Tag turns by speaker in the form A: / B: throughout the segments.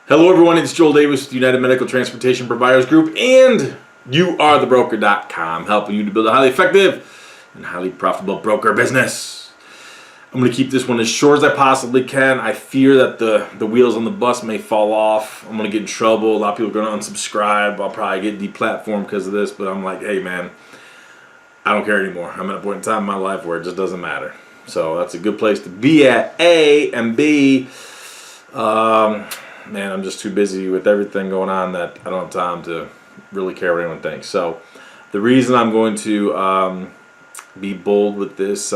A: Hello everyone, it's Joel Davis with United Medical Transportation Providers Group, and youarethebroker.com, helping you to build a highly effective and highly profitable broker business. I'm going to keep this one as short as I possibly can. I fear that the wheels on the bus may fall off. I'm going to get in trouble. A lot of people are going to unsubscribe. I'll probably get deplatformed because of this, but I'm like, hey man, I don't care anymore. I'm at a point in time in my life where it just doesn't matter. So that's a good place to be at, A, and B. Man, I'm just too busy with everything going on that I don't have time to really care what anyone thinks. So the reason I'm going to be bold with this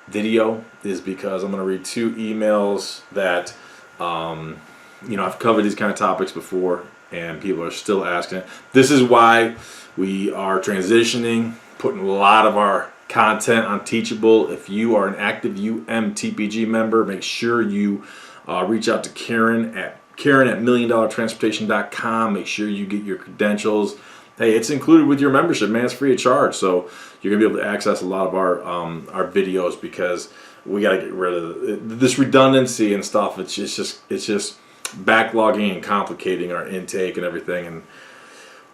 A: video is because I'm going to read two emails that, I've covered these kind of topics before and people are still asking it. This is why we are transitioning, putting a lot of our content on Teachable. If you are an active UMTPG member, make sure you reach out to Karen at milliondollartransportation.com. Make sure you get your credentials. Hey, it's included with your membership, man. It's free of charge, so you're gonna be able to access a lot of our videos because we got to get rid of this redundancy and stuff. It's just backlogging and complicating our intake and everything. And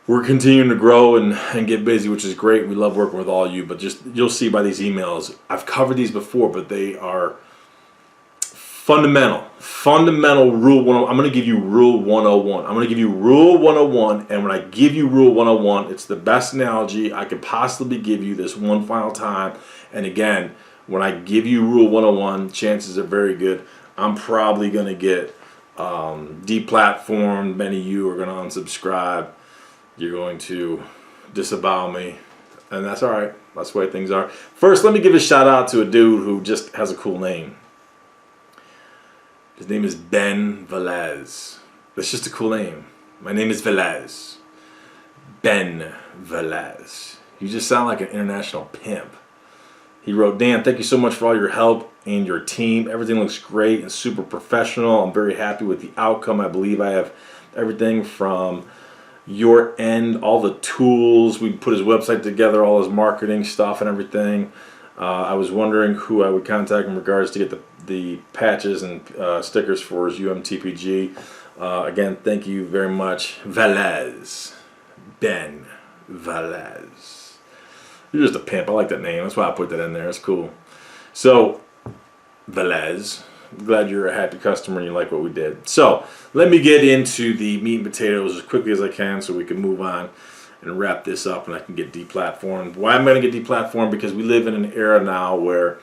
A: we're continuing to grow and get busy, which is great. We love working with all you, but you'll see by these emails. I've covered these before, but they are fundamental rule 101. I'm going to give you rule 101. I'm going to give you rule 101, and when I give you rule 101, it's the best analogy I could possibly give you this one final time. And again, when I give you rule 101, chances are very good I'm probably going to get deplatformed. Many of you are going to unsubscribe. You're going to disavow me, and that's all right. That's the way things are. First, let me give a shout out to a dude who just has a cool name. His name is Ben Velez. That's just a cool name. My name is Velez. Ben Velez. You just sound like an international pimp. He wrote, Dan, thank you so much for all your help and your team. Everything looks great and super professional. I'm very happy with the outcome. I believe I have everything from your end, all the tools. We put his website together, all his marketing stuff and everything. I was wondering who I would contact in regards to get the patches and stickers for his UMTPG. Again, thank you very much, Velez. Ben Velez. You're just a pimp. I like that name. That's why I put that in there. It's cool. So, Velez, I'm glad you're a happy customer and you like what we did. So, let me get into the meat and potatoes as quickly as I can so we can move on and wrap this up and I can get deplatformed. Why am I going to get deplatformed? Because we live in an era now where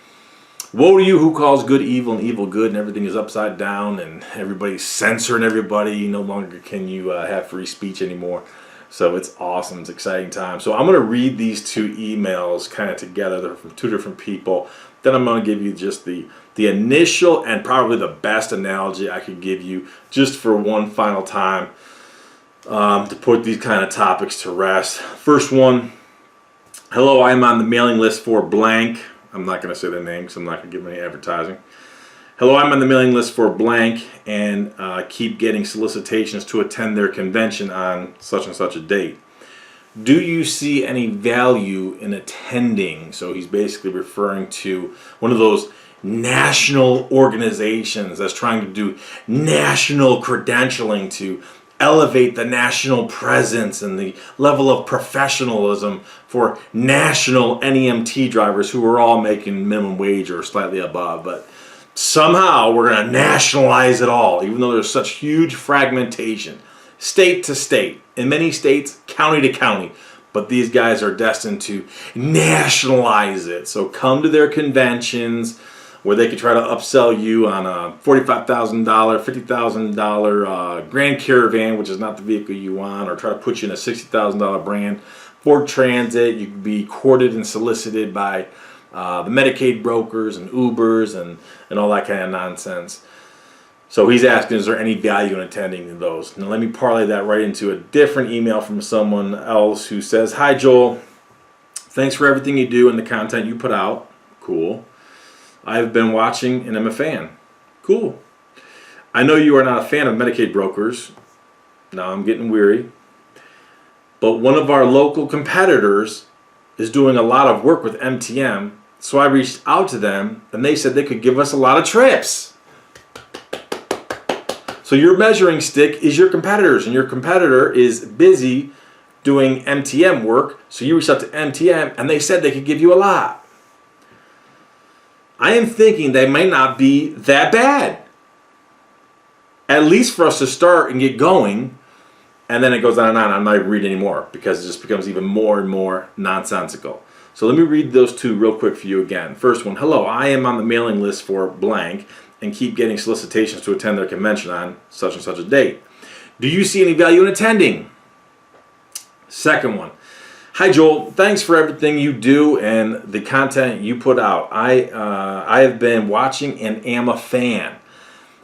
A: woe to you who calls good evil and evil good, and everything is upside down and everybody's censoring everybody. No longer can you have free speech anymore. So it's awesome. It's an exciting time. So I'm going to read these two emails kind of together. They're from two different people. Then I'm going to give you just the initial and probably the best analogy I could give you just for one final time to put these kind of topics to rest. First one, hello, I am on the mailing list for blank. I'm not going to say their name because I'm not going to give them any advertising. Hello, I'm on the mailing list for blank and keep getting solicitations to attend their convention on such and such a date. Do you see any value in attending? So he's basically referring to one of those national organizations that's trying to do national credentialing to elevate the national presence and the level of professionalism for national NEMT drivers who are all making minimum wage or slightly above. But somehow we're going to nationalize it all, even though there's such huge fragmentation, state to state, in many states, county to county. But these guys are destined to nationalize it. So come to their conventions where they could try to upsell you on a $45,000, $50,000 Grand Caravan, which is not the vehicle you want, or try to put you in a $60,000 brand Ford Transit. You could be courted and solicited by the Medicaid brokers and Ubers and all that kind of nonsense. So he's asking, is there any value in attending those? Now let me parlay that right into a different email from someone else who says, hi Joel, thanks for everything you do and the content you put out. Cool. I've been watching and I'm a fan. Cool. I know you are not a fan of Medicaid brokers. Now I'm getting weary. But one of our local competitors is doing a lot of work with MTM. So I reached out to them and they said they could give us a lot of trips. So your measuring stick is your competitors, and your competitor is busy doing MTM work. So you reached out to MTM, and they said they could give you a lot. I am thinking they may not be that bad. At least for us to start and get going, and then it goes on and on. I'm not even reading anymore because it just becomes even more and more nonsensical. So let me read those two real quick for you again. First one, hello, I am on the mailing list for blank and keep getting solicitations to attend their convention on such and such a date. Do you see any value in attending? Second one, hi Joel, thanks for everything you do and the content you put out. I have been watching and am a fan.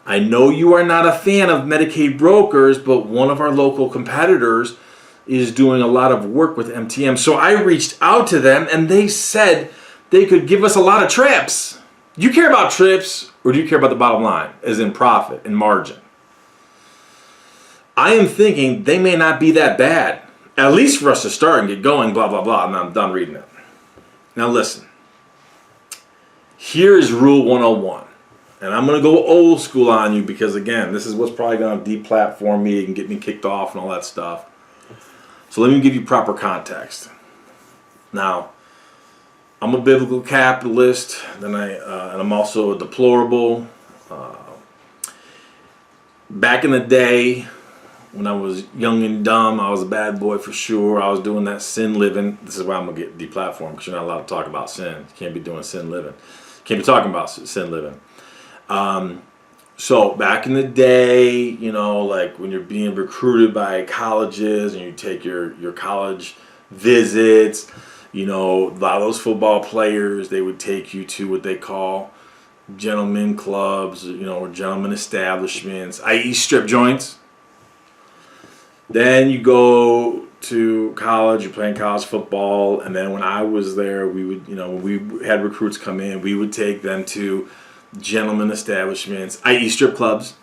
A: I know you are not a fan of Medicaid brokers, but one of our local competitors is doing a lot of work with MTM. So I reached out to them and they said they could give us a lot of trips. Do you care about trips or do you care about the bottom line, as in profit and margin? I am thinking they may not be that bad, at least for us to start and get going, blah, blah, blah, and I'm done reading it. Now listen, here is rule 101. And I'm going to go old school on you because, again, this is what's probably going to deplatform me and get me kicked off and all that stuff. So let me give you proper context. Now, I'm a biblical capitalist, and I'm also a deplorable. Back in the day, when I was young and dumb, I was a bad boy for sure. I was doing that sin living. This is why I'm going to get deplatformed, because you're not allowed to talk about sin. You can't be doing sin living. You can't be talking about sin living. So back in the day, you know, like when you're being recruited by colleges and you take your college visits, you know, a lot of those football players, they would take you to what they call gentlemen clubs, you know, or gentlemen establishments, i.e. strip joints. Then you go to college, you're playing college football, and then when I was there, we would, you know, when we had recruits come in, we would take them to gentlemen establishments, i.e. strip clubs.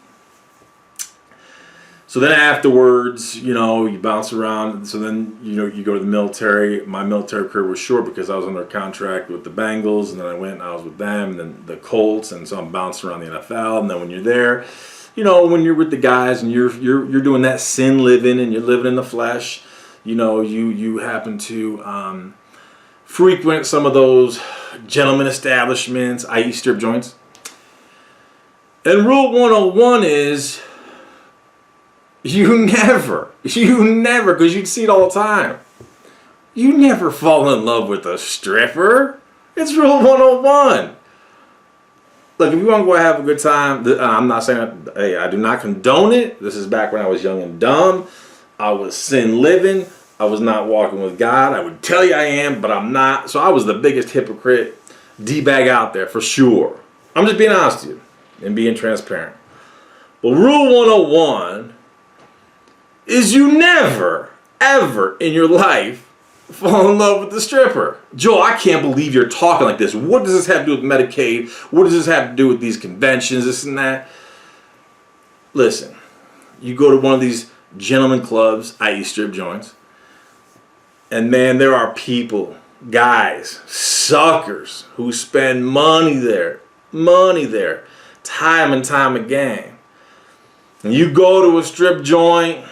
A: So then afterwards, you know, you bounce around. So then, you know, you go to the military. My military career was short because I was under contract with the Bengals, and then I went and I was with them, and then the Colts, and so I'm bouncing around the NFL. And then when you're there, you know, when you're with the guys and you're doing that sin living and you're living in the flesh, you know, you happen to frequent some of those gentlemen establishments, i.e. strip joints. And rule 101 is you never, because you'd see it all the time, you never fall in love with a stripper. It's rule 101. Look, if you want to go have a good time, I'm not saying, hey, I do not condone it. This is back when I was young and dumb. I was sin living. I was not walking with God. I would tell you I am, but I'm not. So I was the biggest hypocrite D-bag out there for sure. I'm just being honest with you and being transparent. But rule 101 is you never, ever in your life fall in love with the stripper. Joel, I can't believe you're talking like this. What does this have to do with Medicaid? What does this have to do with these conventions, this and that? Listen, you go to one of these gentlemen clubs, i.e. strip joints, and man, there are people, guys, suckers, who spend money there, time and time again. And you go to a strip joint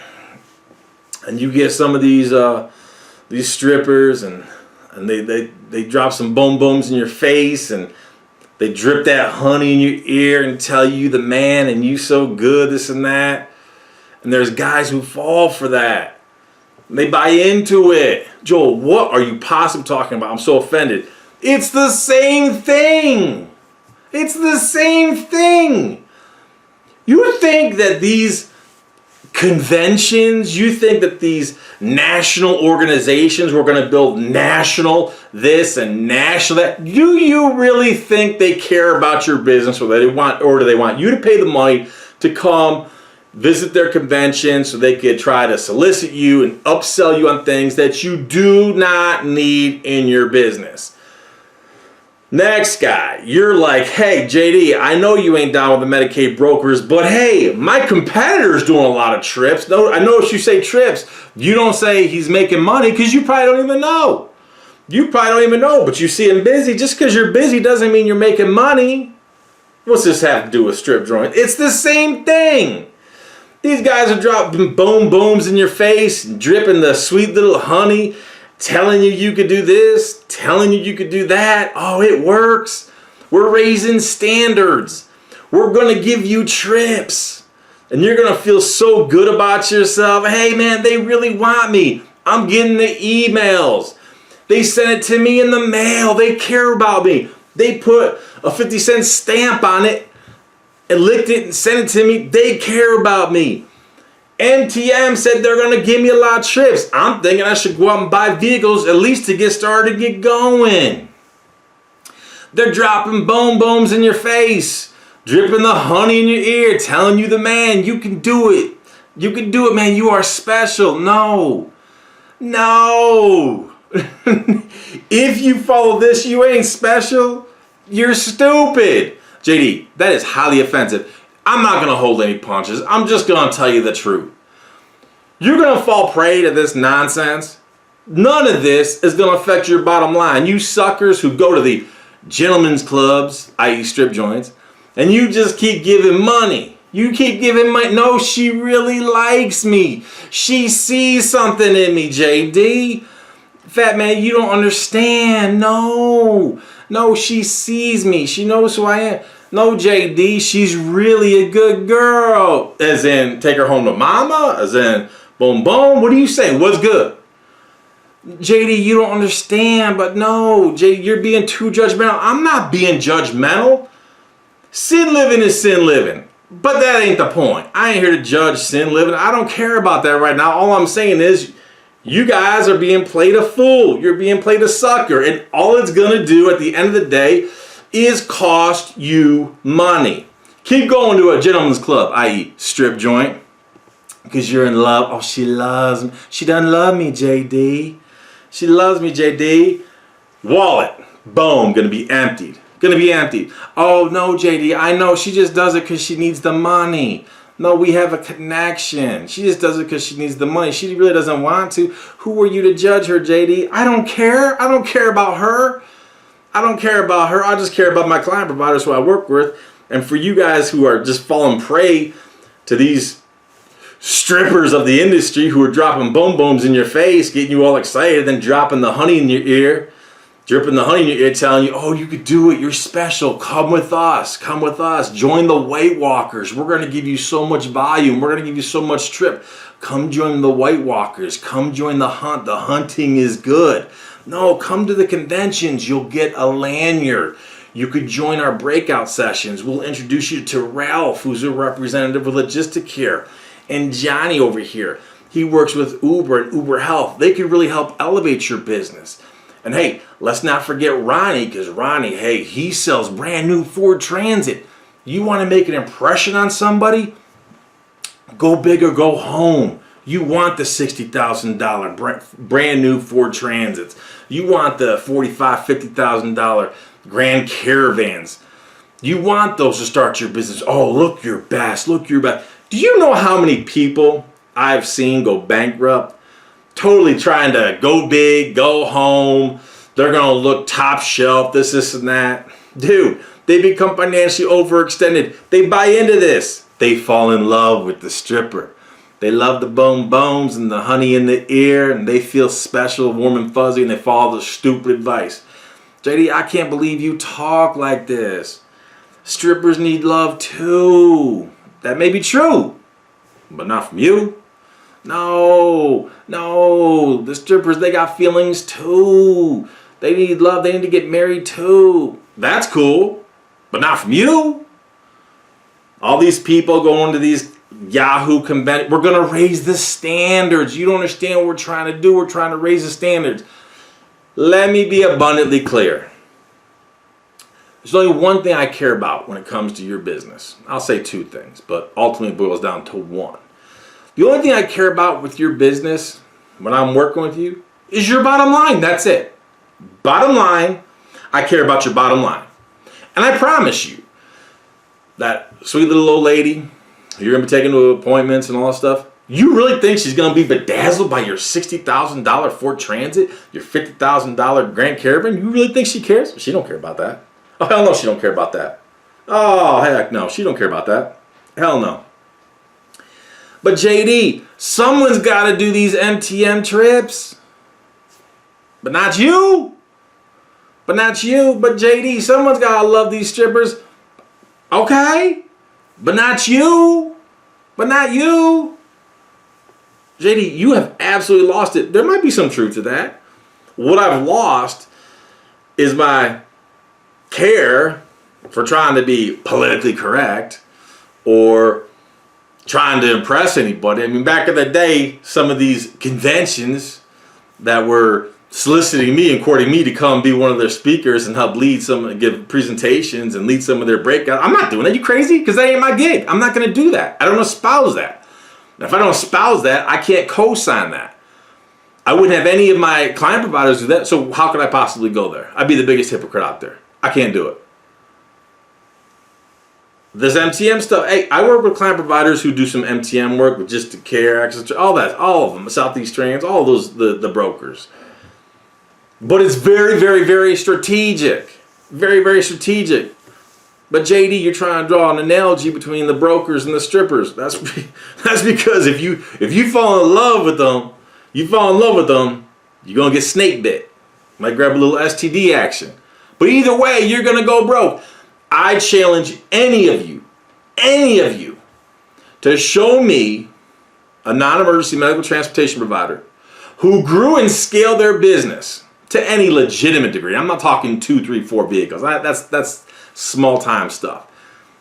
A: and you get some of these strippers and they drop some boom booms in your face and they drip that honey in your ear and tell you the man and you so good, this and that. And there's guys who fall for that. And they buy into it. Joel, what are you possibly talking about? I'm so offended. It's the same thing. It's the same thing. You think that these conventions, you think that these national organizations were going to build national this and national that? Do you really think they care about your business, or do they want you to pay the money to come visit their convention so they could try to solicit you and upsell you on things that you do not need in your business? Next guy, you're like, hey, JD, I know you ain't down with the Medicaid brokers, but hey, my competitor's doing a lot of trips. No, I notice you say trips. You don't say he's making money because you probably don't even know. But you see him busy. Just because you're busy doesn't mean you're making money. What's this have to do with strip joint? It's the same thing. These guys are dropping boom booms in your face, dripping the sweet little honey, telling you could do this, telling you could do that. Oh, it works. We're raising standards. We're going to give you trips. And you're going to feel so good about yourself. Hey, man, they really want me. I'm getting the emails. They sent it to me in the mail. They care about me. They put a 50-cent stamp on it and licked it and sent it to me. They care about me. MTM said they're going to give me a lot of trips. I'm thinking I should go out and buy vehicles at least to get started and get going. They're dropping boom booms in your face, dripping the honey in your ear, telling you the man, you can do it. You can do it, man. You are special. No. If you follow this, you ain't special. You're stupid. JD, that is highly offensive. I'm not going to hold any punches. I'm just going to tell you the truth. You're going to fall prey to this nonsense. None of this is going to affect your bottom line. You suckers who go to the gentlemen's clubs, i.e. strip joints, and you just keep giving money. You keep giving money. No, she really likes me. She sees something in me, JD. Fat man, you don't understand. No, she sees me. She knows who I am. No, JD, she's really a good girl. As in, take her home to mama? As in, boom, boom. What do you say? What's good? JD, you don't understand, but no, JD, you're being too judgmental. I'm not being judgmental. Sin living is sin living. But that ain't the point. I ain't here to judge sin living. I don't care about that right now. All I'm saying is, you guys are being played a fool. You're being played a sucker. And all it's going to do at the end of the day is cost you money. Keep going to a gentleman's club, i.e. strip joint, because you're in love. Oh, she loves me. She doesn't love me, JD. She loves me, JD. Wallet, boom, going to be emptied. Going to be emptied. Oh, no, JD, I know. She just does it because she needs the money. No, we have a connection. She just does it because she needs the money. She really doesn't want to. Who are you to judge her, JD? I don't care. I don't care about her. I don't care about her. I just care about my client providers who I work with. And for you guys who are just falling prey to these strippers of the industry who are dropping boom booms in your face, getting you all excited, then dropping the honey in your ear, dripping the honey in your ear, telling you, oh, you could do it. You're special. Come with us. Come with us. Join the White Walkers. We're going to give you so much volume. We're going to give you so much trip. Come join the White Walkers. Come join the hunt. The hunting is good. No, come to the conventions. You'll get a lanyard. You could join our breakout sessions. We'll introduce you to Ralph, who's a representative of Logistic here. And Johnny over here. He works with Uber and Uber Health. They could really help elevate your business. And hey, let's not forget Ronnie, because Ronnie, hey, he sells brand new Ford Transit. You want to make an impression on somebody? Go big or go home. You want the $60,000 brand new Ford Transits. You want the $45,000, $50,000 Grand Caravans. You want those to start your business. Oh, look your best. Look your best. Do you know how many people I've seen go bankrupt? Totally trying to go big, go home. They're going to look top shelf, this, and that. Dude, they become financially overextended. They buy into this. They fall in love with the stripper. They love the boom booms and the honey in the ear, and they feel special, warm and fuzzy, and they follow the stupid advice. JD, I can't believe you talk like this. Strippers need love too. That may be true, but not from you. No. The strippers, they got feelings too. They need love. They need to get married too. That's cool, but not from you. All these people going to these Yahoo conventions. We're going to raise the standards. You don't understand what we're trying to do. We're trying to raise the standards. Let me be abundantly clear. There's only one thing I care about when it comes to your business. I'll say two things, but ultimately it boils down to one. The only thing I care about with your business when I'm working with you is your bottom line. That's it. Bottom line, I care about your bottom line. And I promise you, that sweet little old lady you're going to be taking to appointments and all that stuff, you really think she's going to be bedazzled by your $60,000 Ford Transit, your $50,000 Grand Caravan? You really think she cares? She don't care about that. Oh, hell no, she don't care about that. Oh, heck no, she don't care about that. Hell no. But JD, someone's got to do these MTM trips. But not you. But not you. But JD, someone's got to love these strippers. Okay. But not you. But not you. JD, you have absolutely lost it. There might be some truth to that. What I've lost is my care for trying to be politically correct or trying to impress anybody. I mean, back in the day, some of these conventions that were soliciting me and courting me to come be one of their speakers and help lead some, give presentations and lead some of their breakouts. I'm not doing that. You crazy? Because that ain't my gig. I'm not going to do that. I don't espouse that. Now, if I don't espouse that, I can't co-sign that. I wouldn't have any of my client providers do that. So how could I possibly go there? I'd be the biggest hypocrite out there. I can't do it. This MTM stuff, hey, I work with client providers who do some MTM work with Just to Care, all that, all of them, Southeast Trans, all those, the brokers. But it's very, very, very strategic. Very, very strategic. But JD, you're trying to draw an analogy between the brokers and the strippers. That's because if you fall in love with them, you're gonna get snake bit. Might grab a little STD action. But either way, you're gonna go broke. I challenge any of you, to show me a non-emergency medical transportation provider who grew and scaled their business to any legitimate degree. I'm not talking 2, 3, 4 vehicles. That's small time stuff.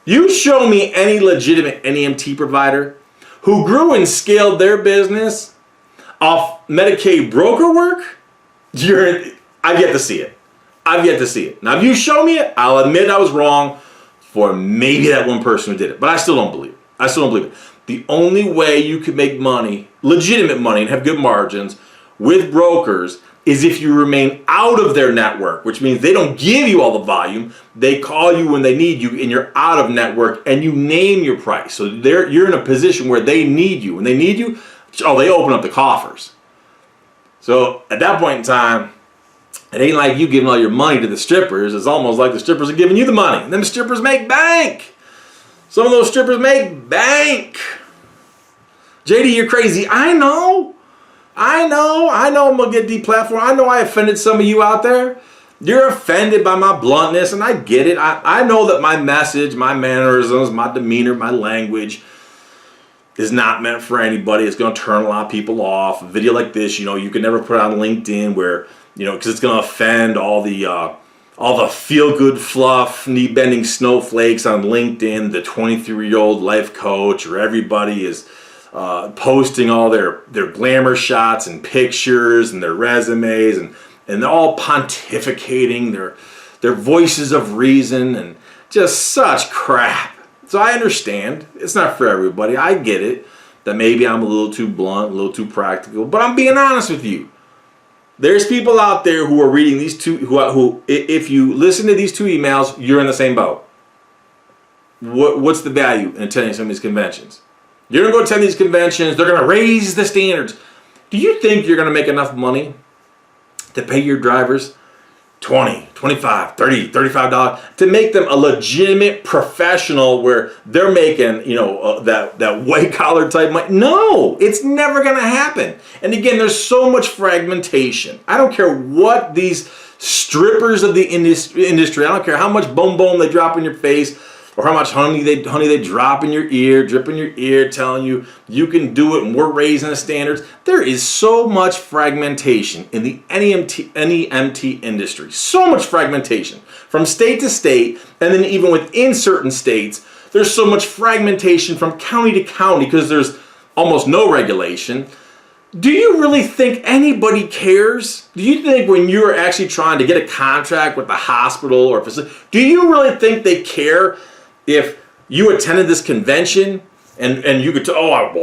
A: You show me any legitimate NEMT provider who grew and scaled their business off Medicaid broker work, I've yet to see it. Now, if you show me it, I'll admit I was wrong for maybe that one person who did it. But I still don't believe it. The only way you can make money, legitimate money, and have good margins with brokers is if you remain out of their network, which means they don't give you all the volume. They call you when they need you, and you're out of network, and you name your price. So you're in a position where they need you. When they need you, they open up the coffers. So at that point in time, it ain't like you giving all your money to the strippers. It's almost like the strippers are giving you the money. And them strippers make bank. Some of those strippers make bank. JD, you're crazy. I know I'm going to get deplatformed. I know I offended some of you out there. You're offended by my bluntness, and I get it. I know that my message, my mannerisms, my demeanor, my language is not meant for anybody. It's going to turn a lot of people off. A video like this, you can never put on LinkedIn where, because it's going to offend all the feel-good fluff, knee-bending snowflakes on LinkedIn, the 23-year-old life coach, or everybody is posting all their glamour shots and pictures and their resumes, and they're all pontificating their voices of reason and just such crap. So I understand. It's not for everybody. I get it that maybe I'm a little too blunt, a little too practical, but I'm being honest with you. There's people out there who are reading these two, who if you listen to these 2 emails, you're in the same boat. What's the value in attending some of these conventions? You're going to go attend these conventions. They're going to raise the standards. Do you think you're going to make enough money to pay your drivers $20, $25, $30, $35 to make them a legitimate professional where they're making, that white collar type money? No, it's never going to happen. And again, there's so much fragmentation. I don't care what these strippers of the industry, I don't care how much boom boom they drop in your face or how much honey they drop in your ear, drip in your ear, telling you you can do it and we're raising the standards. There is so much fragmentation in the NEMT industry. So much fragmentation from state to state, and then even within certain states, there's so much fragmentation from county to county because there's almost no regulation. Do you really think anybody cares? Do you think when you're actually trying to get a contract with the hospital or facility, do you really think they care if you attended this convention and you could tell, I've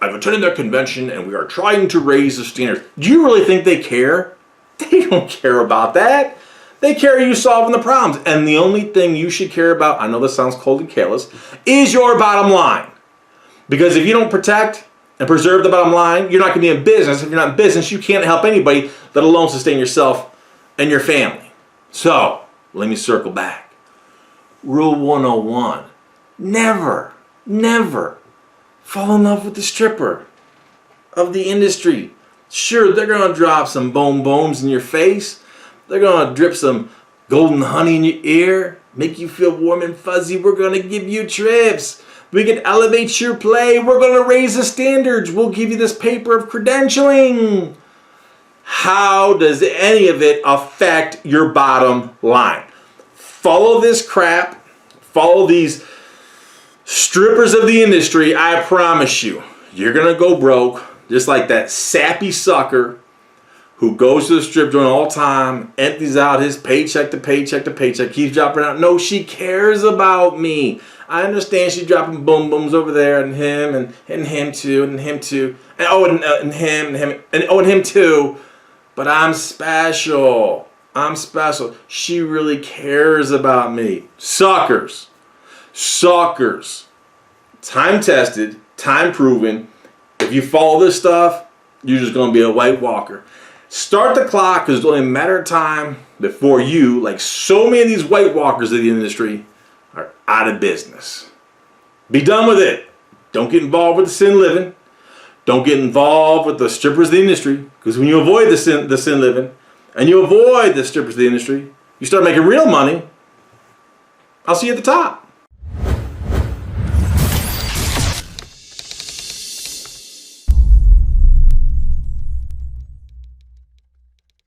A: attended that convention and we are trying to raise the standards? Do you really think they care? They don't care about that. They care you solving the problems. And the only thing you should care about, I know this sounds cold and careless, is your bottom line. Because if you don't protect and preserve the bottom line, you're not going to be in business. If you're not in business, you can't help anybody, let alone sustain yourself and your family. So, let me circle back. Rule 101. Never Fall in love with the stripper of the industry. Sure, they're gonna drop some bones in your face. They're gonna drip some golden honey in your ear, make you feel warm and fuzzy. We're gonna give you trips. We can elevate your play. We're gonna raise the standards. We'll give you this paper of credentialing. How does any of it affect your bottom line? Follow this crap. Follow these strippers of the industry. I promise you, you're gonna go broke. Just like that sappy sucker who goes to the strip joint all the time, empties out his paycheck to paycheck to paycheck, keeps dropping out. No, she cares about me. I understand she's dropping booms over there, and him, and him too, and him too, and him too. But I'm special. I'm special. She really cares about me. Suckers. Suckers. Time tested, time proven. If you follow this stuff, you're just going to be a White Walker. Start the clock, because it's only a matter of time before you, like so many of these White Walkers of the industry, are out of business. Be done with it. Don't get involved with the sin living. Don't get involved with the strippers of the industry, because when you avoid the sin living and you avoid the strippers of the industry, you start making real money. I'll see you at the top.